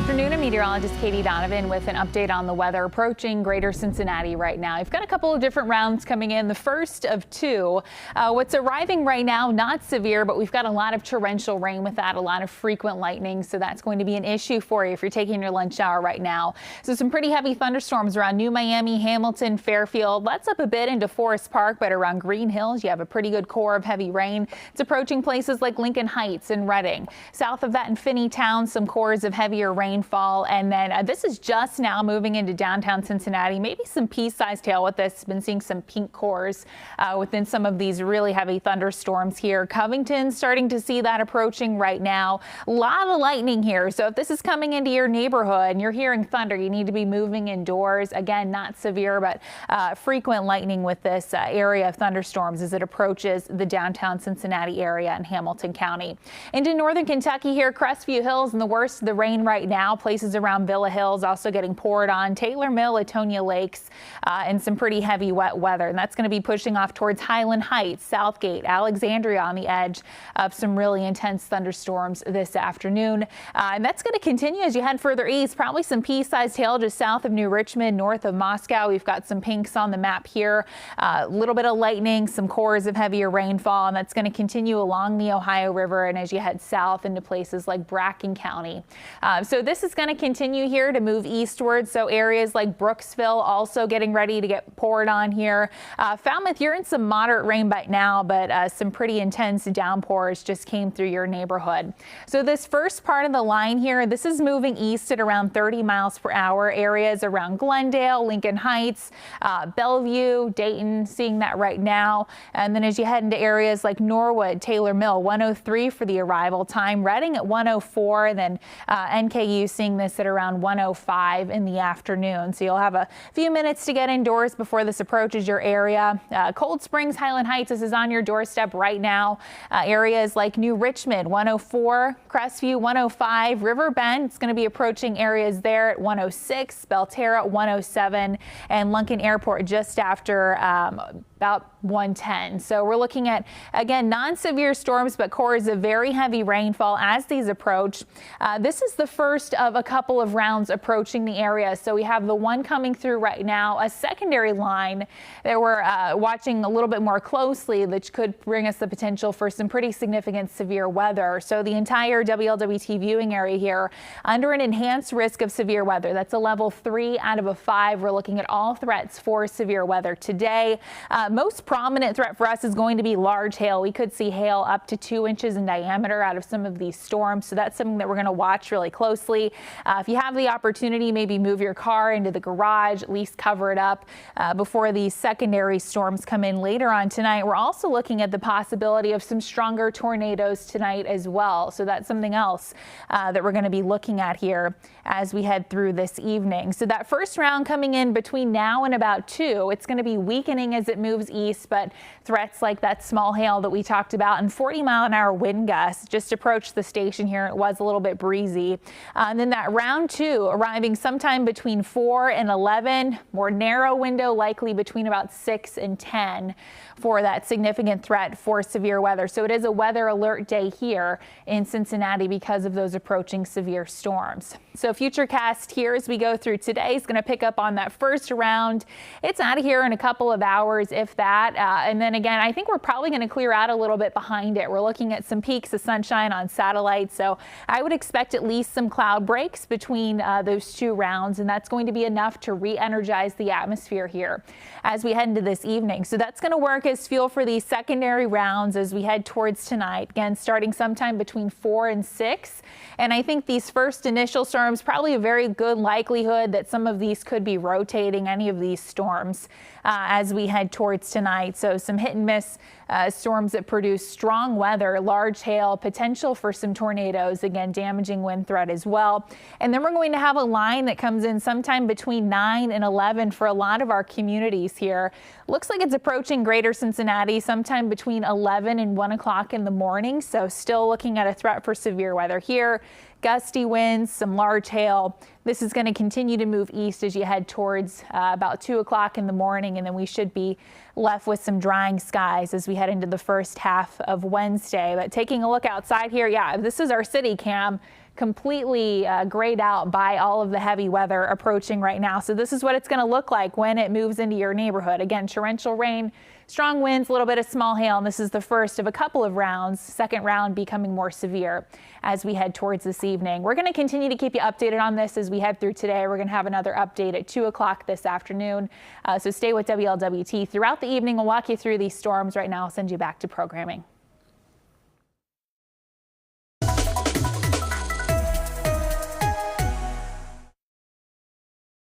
afternoon. I'm meteorologist Katie Donovan with an update on the weather approaching greater Cincinnati right now. You've got a couple of different rounds coming in, the first of two. What's arriving right now, not severe, but we've got a lot of torrential rain with that, a lot of frequent lightning. So that's going to be an issue for you if you're taking your lunch hour right now. So some pretty heavy thunderstorms around New Miami, Hamilton, Fairfield. Lets up a bit into Forest Park, but around Green Hills, you have a pretty good core of heavy rain. It's approaching places like Lincoln Heights and Redding. South of that in Finneytown, some cores of heavier rainfall, and then this is just now moving into downtown Cincinnati. Maybe some pea-sized hail with this. Been seeing some pink cores within some of these really heavy thunderstorms here. Covington starting to see that approaching right now. A lot of lightning here, so if this is coming into your neighborhood and you're hearing thunder, you need to be moving indoors. Again, not severe, but frequent lightning with this area of thunderstorms as it approaches the downtown Cincinnati area and Hamilton County. Into northern Kentucky here, Crestview Hills and the worst of the rain right now. Places around Villa Hills also getting poured on. Taylor Mill, Latonia Lakes, and some pretty heavy wet weather. And that's going to be pushing off towards Highland Heights, Southgate, Alexandria on the edge of some really intense thunderstorms this afternoon. And that's going to continue as you head further east. Probably some pea-sized hail just south of New Richmond, north of Moscow. We've got some pinks on the map here. A little bit of lightning, some cores of heavier rainfall, and that's going to continue along the Ohio River and as you head south into places like Bracken County. So this is going to continue here to move eastward. So areas like Brooksville also getting ready to get poured on here. Falmouth, you're in some moderate rain by now, but some pretty intense downpours just came through your neighborhood. So this first part of the line here, this is moving east at around 30 miles per hour. Areas around Glendale, Lincoln Heights, Bellevue, Dayton, seeing that right now. And then as you head into areas like Norwood, Taylor Mill, 103 for the arrival time, Redding at 104, and then NKU seeing this at around 105 in the afternoon. So you'll have a few minutes to get indoors before this approaches your area. Cold Springs, Highland Heights, this is on your doorstep right now. Areas like New Richmond, 104, Crestview, 105, River Bend, it's going to be approaching areas there at 106, Belterra, 107, and Lunken Airport just after about 110. So we're looking at, again, non-severe storms, but cores of very heavy rainfall as these approach. This is the first of a couple of rounds approaching the area. So we have the one coming through right now, a secondary line that we're watching a little bit more closely, which could bring us the potential for some pretty significant severe weather. So the entire WLWT viewing area here under an enhanced risk of severe weather. That's a level 3 out of a 5. We're looking at all threats for severe weather today. Most prominent threat for us is going to be large hail. We could see hail up to 2 inches in diameter out of some of these storms. So that's something that we're going to watch really closely. If you have the opportunity, maybe move your car into the garage, at least cover it up before these secondary storms come in later on tonight. We're also looking at the possibility of some stronger tornadoes tonight as well. So that's something else that we're going to be looking at here as we head through this evening. So that first round coming in between now and about 2, it's going to be weakening as it moves east, but threats like that small hail that we talked about and 40-mile-an-hour wind gusts just approached the station here. It was a little bit breezy. And then that round 2 arriving sometime between 4 and 11, more narrow window, likely between about 6 and 10 for that significant threat for severe weather. So it is a weather alert day here in Cincinnati because of those approaching severe storms. So Futurecast here as we go through today is going to pick up on that first round. It's out of here in a couple of hours, if that. And then again, I think we're probably going to clear out a little bit behind it. We're looking at some peaks of sunshine on satellite. So I would expect at least some cloud breaks between those two rounds. And that's going to be enough to re-energize the atmosphere here as we head into this evening. So that's going to work as fuel for these secondary rounds as we head towards tonight. Again, starting sometime between 4 and 6. And I think these first initial storms, probably a very good likelihood that some of these could be rotating, any of these storms, as we head towards tonight. So some hit and miss storms that produce strong weather, large hail, potential for some tornadoes, again, damaging wind threat as well. And then we're going to have a line that comes in sometime between 9 and 11 for a lot of our communities here. Looks like it's approaching greater Cincinnati sometime between 11 and 1 o'clock in the morning. So still looking at a threat for severe weather here. Gusty winds, some large hail. This is going to continue to move east as you head towards about 2 o'clock in the morning, and then we should be left with some drying skies as we head into the first half of Wednesday. But taking a look outside here, yeah, this is our city cam. completely grayed out by all of the heavy weather approaching right now. So this is what it's going to look like when it moves into your neighborhood. Again, torrential rain, strong winds, a little bit of small hail, and this is the first of a couple of rounds. Second round becoming more severe as we head towards this evening. We're going to continue to keep you updated on this as we head through today. We're going to have another update at 2 o'clock this afternoon. So stay with WLWT throughout the evening. We'll walk you through these storms. Right now, I'll send you back to programming.